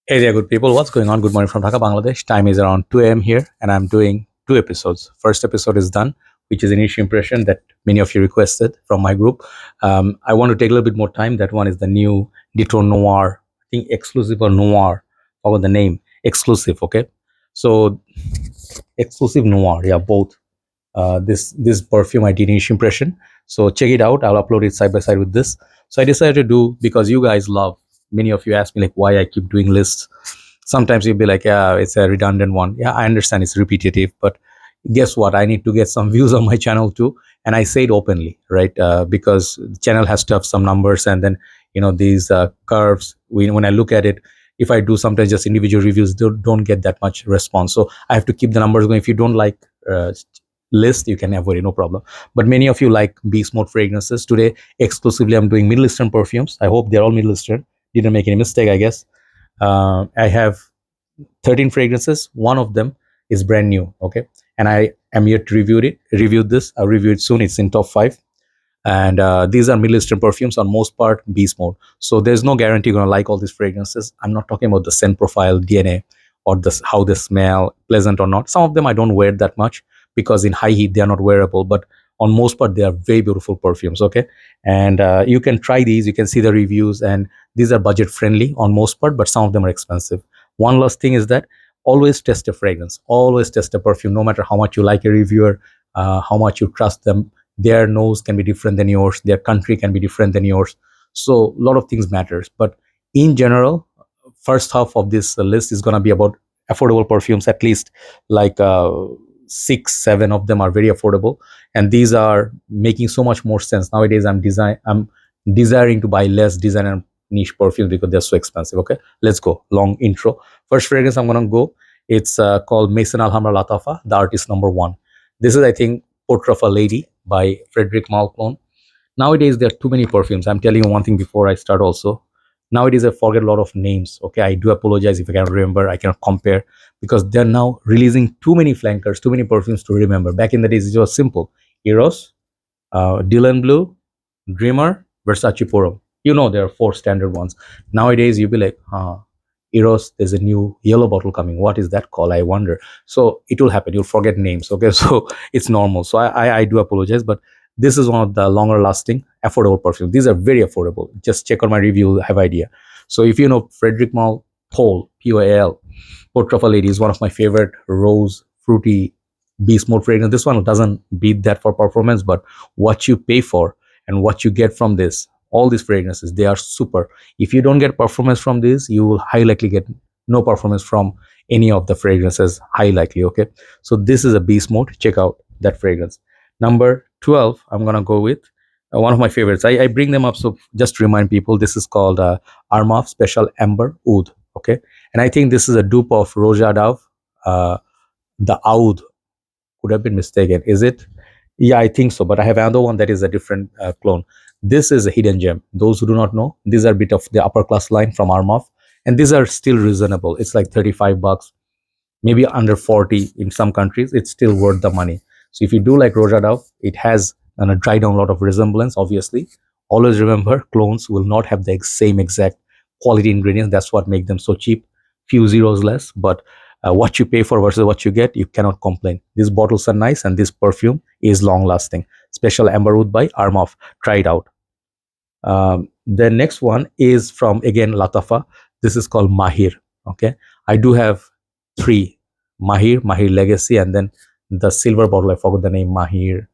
Hey there, good people. What's going on? Good morning from Dhaka, Bangladesh. Time is around 2 a.m. here, and I'm doing two episodes. First episode is done, which is initial impression that many of you requested from my group. I want to take a little bit more time. That one is the new Dito Noir, I think exclusive or Noir, over the name exclusive. Okay, so exclusive Noir, yeah, both. This perfume I did initial impression. So check it out. I'll upload it side by side with this. So I decided to do because you guys love. Many of you ask me like why I keep doing lists. Sometimes you'll be like, yeah, it's a redundant one. Yeah, I understand it's repetitive, but guess what? I need to get some views on my channel too, and I say it openly, right? Because the channel has to have some numbers, and then these curves. When I look at it, if I do sometimes just individual reviews, don't get that much response. So I have to keep the numbers going. If you don't like list, you can avoid it, no problem. But many of you like beast mode fragrances. Today exclusively I'm doing Middle Eastern perfumes. I hope they're all Middle Eastern. Didn't make any mistake, I guess. I have 13 fragrances. One of them is brand new, okay, and I am yet to review this. I'll review it soon. It's in top 5, and these are Middle Eastern perfumes, on most part beast mode, so there's no guarantee you're gonna like all these fragrances. I'm not talking about the scent profile, DNA, or this how they smell, pleasant or not. Some of them I don't wear that much because in high heat they are not wearable, but on most part they are very beautiful perfumes, okay. And you can try these, you can see the reviews, and these are budget friendly on most part, but some of them are expensive. One last thing is that always test a fragrance, always test a perfume, no matter how much you like a reviewer, how much you trust them. Their nose can be different than yours, their country can be different than yours, so a lot of things matters. But in general, first half of this list is going to be about affordable perfumes. At least like 6 7 of them are very affordable, and these are making so much more sense nowadays. I'm desiring to buy less designer niche perfumes because they're so expensive. Okay, let's go. Long intro. First fragrance I'm gonna go, it's called Maison Alhambra Lattafa, the Artis #1. This is, I think, Portrait of a Lady by Frederic Malclone. Nowadays there are too many perfumes. I'm telling you one thing before I start also. Nowadays I forget a lot of names. Okay, I do apologize if I cannot remember, I cannot compare, because they're now releasing too many flankers, too many perfumes to remember. Back in the days it was simple: Eros, Dylan Blue, Dreamer, Versace Porum. There are 4 standard ones. Nowadays you'll be like, Eros, there's a new yellow bottle coming, what is that called, I wonder. So it will happen, you'll forget names, okay. So it's normal. So I do apologize, but this is one of the longer lasting affordable perfumes. These are very affordable. Just check on my review, you'll have idea. So if you know Frederic Mal Paul, P-O-A-L, Portrait of a Lady is one of my favorite rose fruity beast mode fragrance. This one doesn't beat that for performance, but what you pay for and what you get from this, all these fragrances, they are super. If you don't get performance from this, you will high likely get no performance from any of the fragrances, high likely, okay. So this is a beast mode. Check out that fragrance. Number 12 I'm gonna go with one of my favorites. I bring them up so just to remind people. This is called Armaf Special Amber Oud, okay. And I think this is a dupe of Roja Dove. The Aoud could have been mistaken, is it? Yeah, I think so, but I have another one that is a different clone. This is a hidden gem. Those who do not know, these are a bit of the upper class line from Armaf, and these are still reasonable. It's like 35 bucks, maybe under 40 in some countries. It's still worth the money. So if you do like Roja Dove, it has dried down a lot of resemblance, obviously. Always remember, clones will not have the same exact quality ingredients. That's what makes them so cheap. Few zeros less, but what you pay for versus what you get, you cannot complain. These bottles are nice, and this perfume is long lasting. Special Amber Oud by Armaf. Try it out. The next one is from, again, Lattafa. This is called Mahir, okay. I do have 3: Mahir Legacy, and then the silver bottle, I forgot the name. Mahir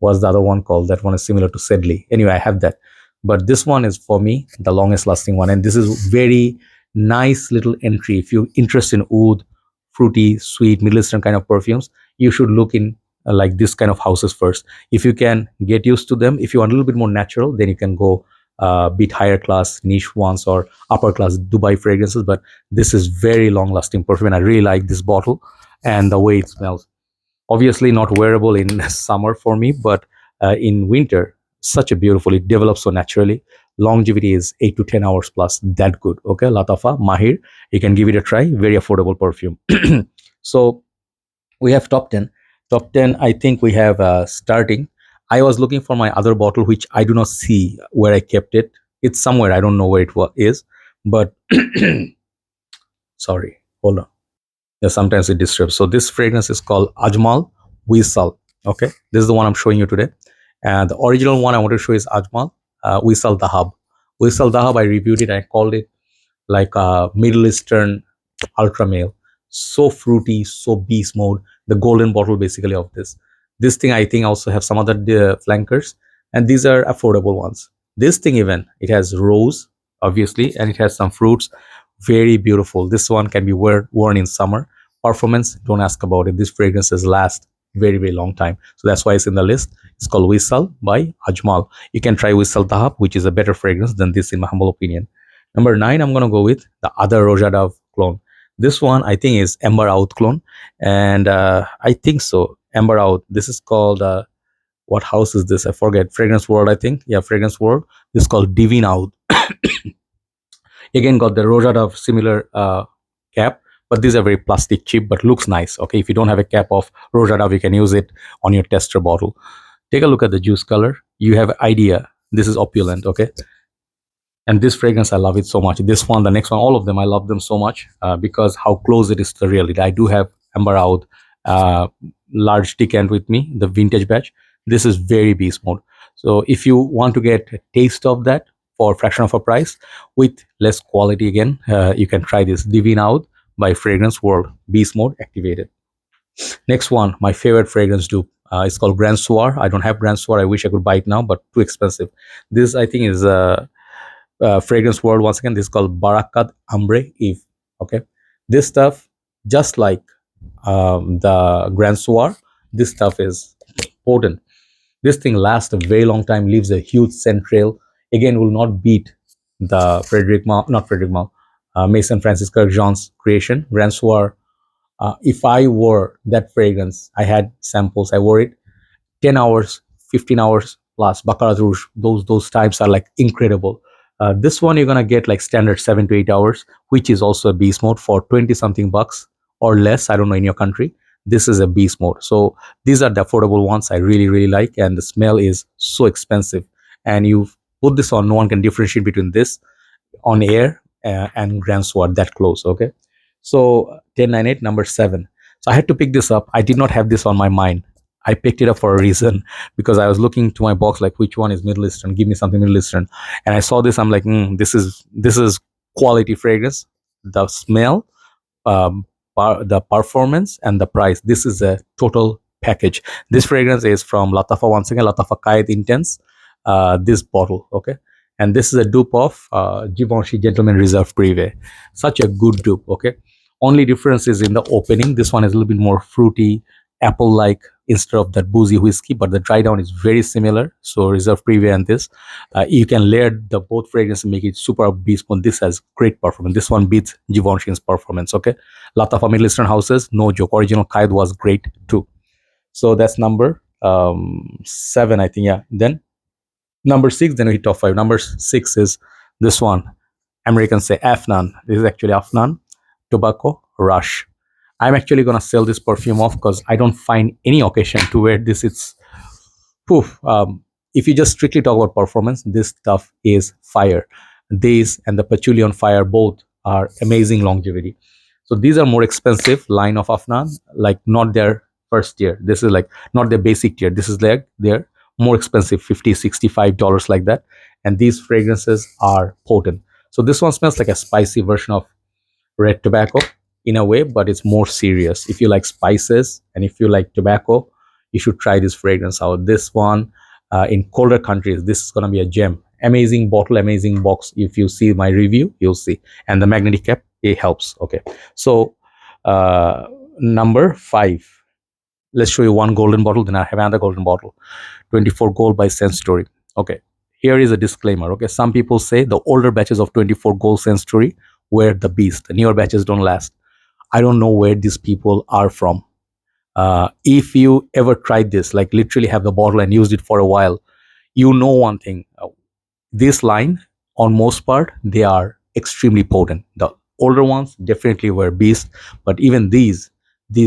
was the other one called, that one is similar to Sedley. Anyway, I have that, but this one is for me the longest lasting one, and this is very nice little entry. If you're interested in oud, fruity, sweet, Middle Eastern kind of perfumes, you should look in like this kind of houses first. If you can get used to them, if you want a little bit more natural, then you can go bit higher class niche ones or upper class Dubai fragrances. But this is very long lasting perfume, and I really like this bottle and the way it smells. Obviously not wearable in summer for me, but in winter, such a beautiful, it develops so naturally. Longevity is 8 to 10 hours plus, that good, okay. Lattafa Mahir, you can give it a try. Very affordable perfume. So we have top 10. I think we have starting. I was looking for my other bottle, which I do not see where I kept it. It's somewhere, I don't know where it is, but Sorry, hold on. Yeah, sometimes it disturbs. So this fragrance is called Ajmal Wisal. Okay, this is the one I'm showing you today, and the original one I want to show is Ajmal Wisal Dhahab. Wisal Dhahab, I reviewed it. I called it like a Middle Eastern ultra male, so fruity, so beast mode, the golden bottle basically of this thing. I think also have some other flankers, and these are affordable ones. This thing, even it has rose obviously, and it has some fruits. Very beautiful. This one can be worn in summer. Performance, don't ask about it. These fragrances last very long time, so that's why it's in the list. It's called Wisal by Ajmal. You can try Wisal Dhahab, which is a better fragrance than this in my humble opinion. Number 9, I'm gonna go with the other Rojadav clone. This one I think is Amber Aoud clone, and I think so. Amber Aoud. This is called what house is this? I forget. Fragrance World, I think. Yeah, Fragrance World. This is called Divin Aoud. Again, got the Rojadav similar cap, but these are very plastic cheap, but looks nice. Okay, if you don't have a cap of Rojadav, you can use it on your tester bottle. Take a look at the juice color. You have an idea. This is opulent. Okay, and this fragrance I love it so much. This one, the next one, all of them I love them so much because how close it is to the reality. I do have Amber Oud large decant with me, the vintage batch. This is very beast mode. So if you want to get a taste of that for a fraction of a price with less quality, again you can try this Divin Oud by Fragrance World, beast mode activated. Next one, my favorite fragrance dupe. It's called Grand Soir. I don't have Grand Soir. I wish I could buy it now, but too expensive. This I think is Fragrance World. Once again, this is called Barakkat Ambre Eve. Okay, this stuff, just like the Grand Soir, this stuff is potent. This thing lasts a very long time, leaves a huge scent trail. Again, will not beat the not Frederic Mal, Maison Francis Kirk Jean's creation, Grand Soir. If I wore that fragrance, I had samples, I wore it 10 hours, 15 hours plus, Baccarat Rouge, those types are like incredible. This one you're gonna get like standard 7 to 8 hours, which is also a beast mode for 20 something bucks or less. I don't know in your country. This is a beast mode. So these are the affordable ones I really like, and the smell is so expensive. And you put this on, no one can differentiate between this on air and Grand Sword that close. Okay, so 1098 number 7. So I had to pick this up. I did not have this on my mind. I picked it up for a reason because I was looking to my box like which one is Middle Eastern, give me something Middle Eastern, and I saw this. I'm like, this is quality fragrance. The smell, the performance, and the price. This is a total package. This fragrance is from Lattafa, once again, Lattafa Qaaed Intense. This bottle, okay, and this is a dupe of Givenchy Gentleman Reserve Privé. Such a good dupe, okay. Only difference is in the opening. This one is a little bit more fruity, apple-like instead of that boozy whiskey, but the dry down is very similar. So Reserve Privé and this, you can layer the both fragrance and make it super beast mode. This has great performance. This one beats Givenchy's performance, okay. Lattafa Middle Eastern houses, no joke. Original Qaaed was great too. So that's number 7, I think. Yeah. Then number 6, then we hit top 5. Number 6 is this one. Americans say Afnan. This is actually Afnan Tobacco Rush. I'm actually gonna sell this perfume off because I don't find any occasion to wear this. It's poof. If you just strictly talk about performance, this stuff is fire. These and the Patchouli on Fire both are amazing longevity. So these are more expensive line of Afnan, like not their first tier. This is like not their basic tier. This is like their more expensive, $50, $65 like that. And these fragrances are potent. So this one smells like a spicy version of red tobacco in a way, but it's more serious. If you like spices and if you like tobacco, you should try this fragrance out. This one in colder countries, this is going to be a gem. Amazing bottle, amazing box. If you see my review, you'll see. And the magnetic cap, it helps. Okay, so number 5. Let's show you one golden bottle, then I have another golden bottle. 24 Gold by Scentstory. Okay, here is a disclaimer. Okay, some people say the older batches of 24 Gold Scentstory were the beast. The newer batches don't last. I don't know where these people are from. If you ever tried this, like literally have the bottle and used it for a while, you know one thing. This line, on most part, they are extremely potent. The older ones definitely were beast, but even these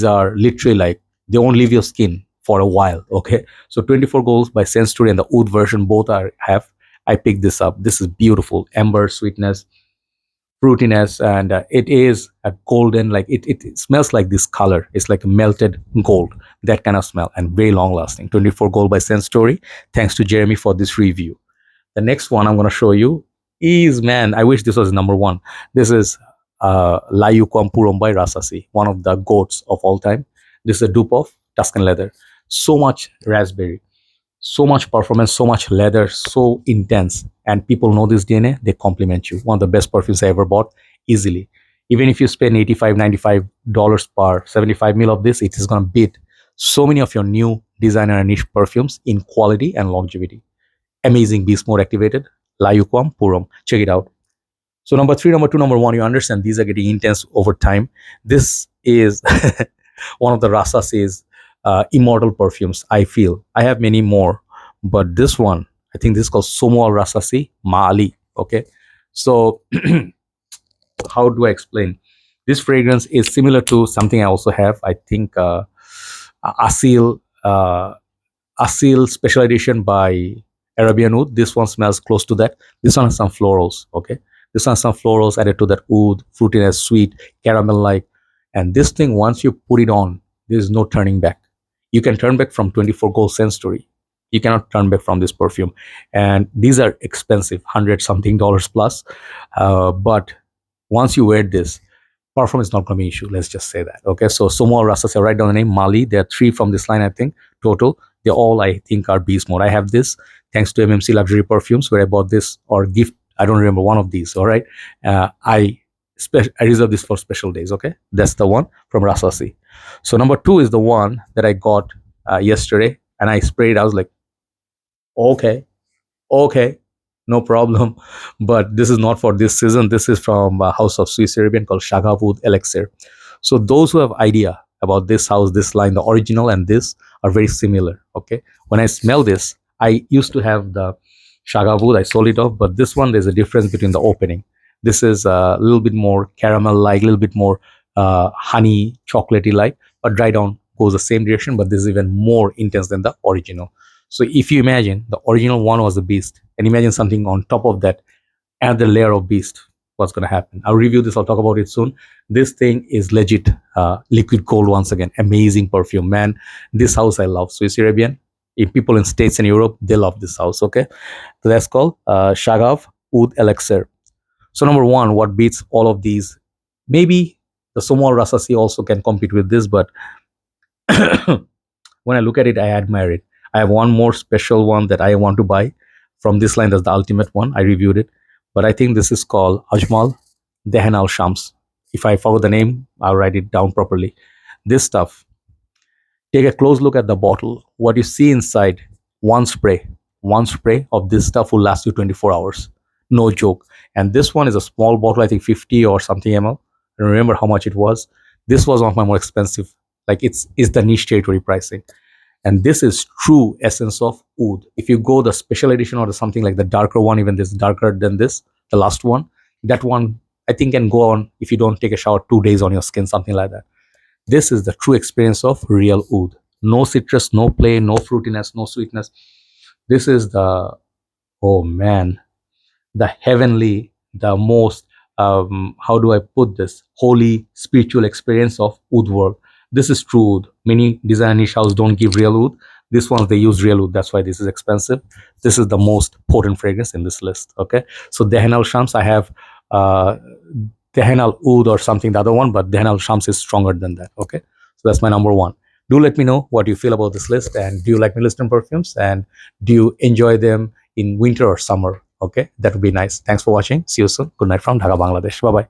are literally like they won't leave your skin for a while. Okay, so 24 Golds by Scentstory and the Oud version both have. I picked this up. This is beautiful, amber sweetness, fruitiness, and it is a golden, like it smells like this color. It's like melted gold, that kind of smell, and very long lasting. 24 Gold by Scentstory. Thanks to Jeremy for this review. The next one I'm going to show you is, man, I wish this was number one. This is Yuqawam by Rasasi, one of the goats of all time. This is a dupe of Tuscan leather. So much raspberry, so much performance, so much leather, so intense. And people know this DNA, they compliment you. One of the best perfumes I ever bought, easily. Even if you spend $85, $95 per 75 ml of this, it is going to beat so many of your new designer and niche perfumes in quality and longevity. Amazing beast mode activated. Yuqawam Purom. Check it out. So number three, number two, number one, you understand these are getting intense over time. This is one of the Rasasi's immortal perfumes, I feel. I have many more, but this one, I think this is called Somow Rasasi Mali. Okay. So how do I explain? This fragrance is similar to something I also have. I think Asil Special Edition by Arabian Oud. This one smells close to that. This one has some florals. Okay. This one has some florals added to that oud, fruitiness, sweet, caramel-like. And this thing, once you put it on, there is no turning back. You can turn back from 24 Gold Scentstory. You cannot turn back from this perfume. And these are expensive, 100 something dollars plus. But once you wear this, perfume is not going to be an issue. Let's just say that. Okay. So Somow Rasasi, I write down the name Mali. There are 3 from this line, I think, total. They all, I think, are beast mode. I have this thanks to MMC Luxury Perfumes, where I bought this or gift. I don't remember one of these. All right. I reserve this for special days. Okay. That's the one from Rasasi. So number 2 is the one that I got yesterday, and I sprayed. I was like, okay, no problem. But this is not for this season. This is from House of Swiss Arabian called Shaghaf Elixir. So those who have idea about this house, this line, the original and this are very similar. Okay. When I smell this, I used to have the Shaghaf. I sold it off, but this one, there's a difference between the opening. This is a little bit more caramel-like, a little bit more honey, chocolatey-like, but dry down goes the same direction, but this is even more intense than the original. So if you imagine the original one was a beast, and imagine something on top of that, another layer of beast, what's going to happen? I'll review this. I'll talk about it soon. This thing is legit liquid gold once again. Amazing perfume, man. This house I love. Swiss Arabian. If people in States and Europe, they love this house. Okay. So that's called Shaghaf Oud Elixir. So number 1, what beats all of these? Maybe the Somow Rasasi also can compete with this, but when I look at it, I admire it. I have one more special one that I want to buy from this line. That's the ultimate one. I reviewed it, but I think this is called Ajmal Dahn al Shams. If I forget the name, I'll write it down properly. This stuff, take a close look at the bottle. What you see inside, one spray of this stuff will last you 24 hours. No joke. And this one is a small bottle, I think 50 or something ml. I don't remember how much it was. This was one of my more expensive. Like it's the niche territory pricing. And this is true essence of oud. If you go the special edition or something like the darker one, even this darker than this, the last one, that one I think can go on if you don't take a shower 2 days on your skin, something like that. This is the true experience of real oud. No citrus, no play, no fruitiness, no sweetness. This is the, oh man, the heavenly, the most, how do I put this, holy spiritual experience of oud world. This is true oud. Many designer niche houses don't give real oud. This one, they use real oud. That's why this is expensive. This is the most potent fragrance in this list. Okay. So Dahn al Shams, I have Dahn al Oud or something, the other one, but Dahn al Shams is stronger than that. Okay. So that's my number 1. Do let me know what you feel about this list, and do you like me listing perfumes, and do you enjoy them in winter or summer? Okay. That would be nice. Thanks for watching. See you soon. Good night from Dhaka, Bangladesh. Bye-bye.